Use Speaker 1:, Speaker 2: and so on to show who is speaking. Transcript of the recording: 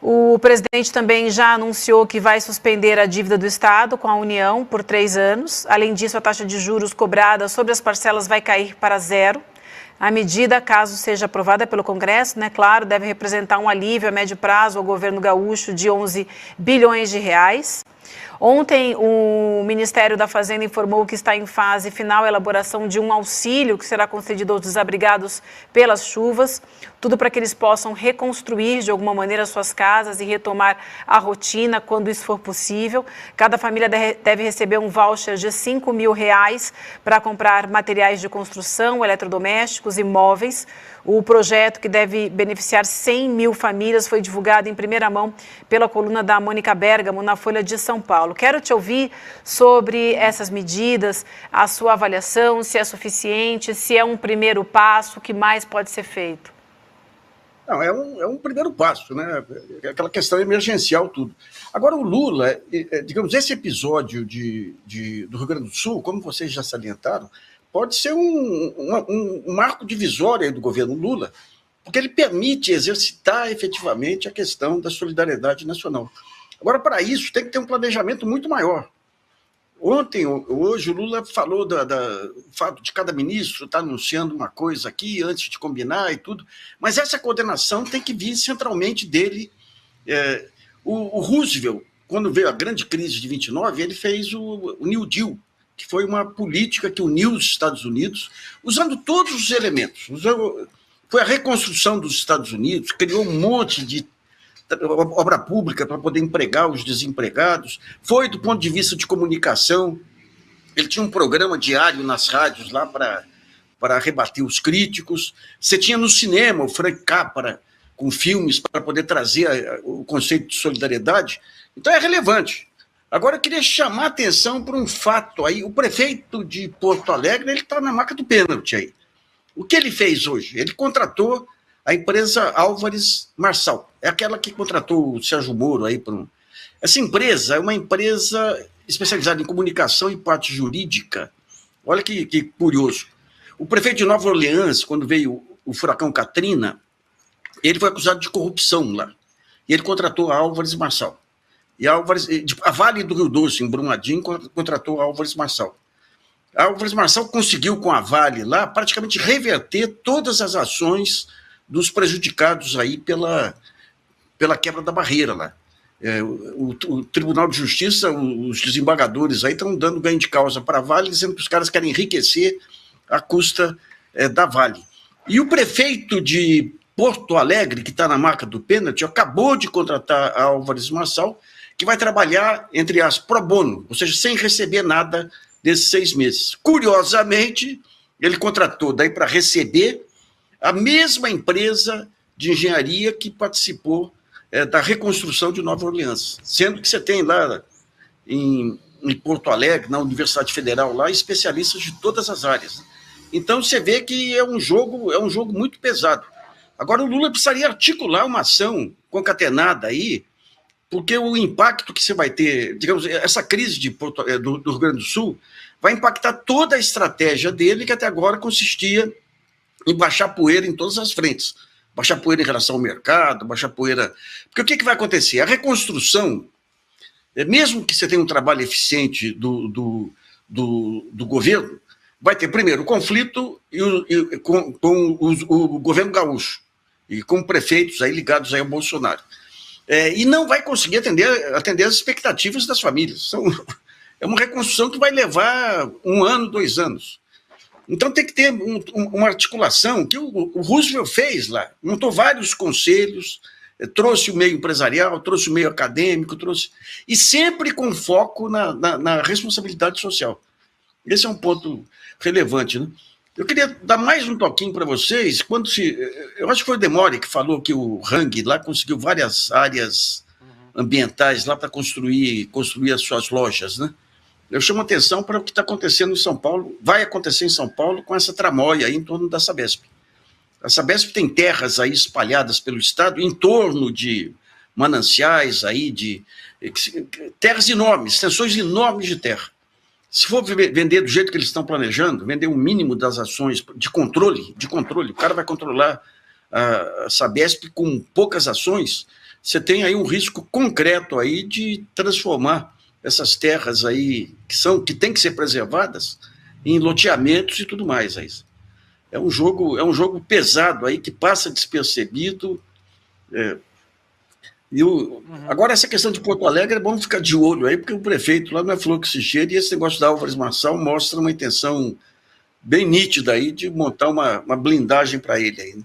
Speaker 1: O presidente também já anunciou que vai suspender a dívida do Estado com a União por 3 anos. Além disso, a taxa de juros cobrada sobre as parcelas vai cair para zero. A medida, caso seja aprovada pelo Congresso, claro, deve representar um alívio a médio prazo ao governo gaúcho de 11 bilhões de reais. Ontem, o Ministério da Fazenda informou que está em fase final a elaboração de um auxílio que será concedido aos desabrigados pelas chuvas, tudo para que eles possam reconstruir de alguma maneira suas casas e retomar a rotina quando isso for possível. Cada família deve receber um voucher de R$5 mil para comprar materiais de construção, eletrodomésticos e móveis. O projeto, que deve beneficiar 100 mil famílias, foi divulgado em primeira mão pela coluna da Mônica Bergamo na Folha de São Paulo. Quero te ouvir sobre essas medidas, a sua avaliação, se é suficiente, se é um primeiro passo, o que mais pode ser feito?
Speaker 2: Não, é um primeiro passo, né? Aquela questão emergencial, tudo. Agora, o Lula, digamos, esse episódio do Rio Grande do Sul, como vocês já salientaram, pode ser um marco divisório do governo Lula, porque ele permite exercitar efetivamente a questão da solidariedade nacional. Agora, para isso, tem que ter um planejamento muito maior. Hoje, o Lula falou do fato de cada ministro estar anunciando uma coisa aqui antes de combinar e tudo, mas essa coordenação tem que vir centralmente dele. O Roosevelt, quando veio a grande crise de 29, ele fez o New Deal, que foi uma política que uniu os Estados Unidos, usando todos os elementos. Foi a reconstrução dos Estados Unidos, criou um monte de obra pública para poder empregar os desempregados, foi do ponto de vista de comunicação, ele tinha um programa diário nas rádios lá para rebater os críticos, você tinha no cinema o Frank Capra com filmes para poder trazer o conceito de solidariedade, então é relevante. Agora eu queria chamar a atenção para um fato aí, o prefeito de Porto Alegre, ele está na marca do pênalti aí. O que ele fez hoje? Ele contratou a empresa Álvares Marçal, é aquela que contratou o Sérgio Moro aí. Essa empresa é uma empresa especializada em comunicação e parte jurídica. Olha que curioso. O prefeito de Nova Orleans, quando veio o furacão Katrina, ele foi acusado de corrupção lá. E ele contratou a Álvares Marçal. E a Vale do Rio Doce, em Brumadinho, contratou a Álvares Marçal. A Álvares Marçal conseguiu, com a Vale lá, praticamente reverter todas as ações dos prejudicados aí pela quebra da barreira lá. O Tribunal de Justiça, os desembargadores aí estão dando ganho de causa para a Vale, dizendo que os caras querem enriquecer à custa da Vale. E o prefeito de Porto Alegre, que está na marca do pênalti, acabou de contratar a Álvares Marçal, que vai trabalhar, entre as pro bono, ou seja, sem receber nada desses 6 meses. Curiosamente, ele contratou daí para receber a mesma empresa de engenharia que participou da reconstrução de Nova Orleans, sendo que você tem lá em Porto Alegre, na Universidade Federal, lá, especialistas de todas as áreas. Então você vê que é um jogo muito pesado. Agora o Lula precisaria articular uma ação concatenada aí, porque o impacto que você vai ter, digamos, essa crise do Rio Grande do Sul vai impactar toda a estratégia dele, que até agora consistia em baixar poeira em todas as frentes. Baixar poeira em relação ao mercado, baixar poeira... Porque o que vai acontecer? A reconstrução, mesmo que você tenha um trabalho eficiente do governo, vai ter, primeiro, o conflito com o governo gaúcho e com prefeitos aí ligados aí ao Bolsonaro. E não vai conseguir atender as expectativas das famílias. É uma reconstrução que vai levar 1 ano, 2 anos. Então tem que ter uma articulação que o Roosevelt fez lá, montou vários conselhos, trouxe o meio empresarial, trouxe o meio acadêmico, e sempre com foco na responsabilidade social. Esse é um ponto relevante, né? Eu queria dar mais um toquinho para vocês, eu acho que foi o Demore que falou que o Hang lá conseguiu várias áreas ambientais lá para construir as suas lojas, né? Eu chamo atenção para o que está acontecendo em São Paulo, vai acontecer em São Paulo com essa tramóia aí em torno da Sabesp. A Sabesp tem terras aí espalhadas pelo estado, em torno de mananciais aí, terras enormes, extensões enormes de terra. Se for vender do jeito que eles estão planejando, vender o mínimo das ações de controle, o cara vai controlar a Sabesp com poucas ações, você tem aí um risco concreto aí de transformar essas terras aí que têm que ser preservadas em loteamentos e tudo mais. Aí. É um jogo pesado aí que passa despercebido. Agora, essa questão de Porto Alegre é bom ficar de olho aí, porque o prefeito lá não é flor que se cheira, e esse negócio da Álvares Marçal mostra uma intenção bem nítida aí de montar uma blindagem para ele aí. Né?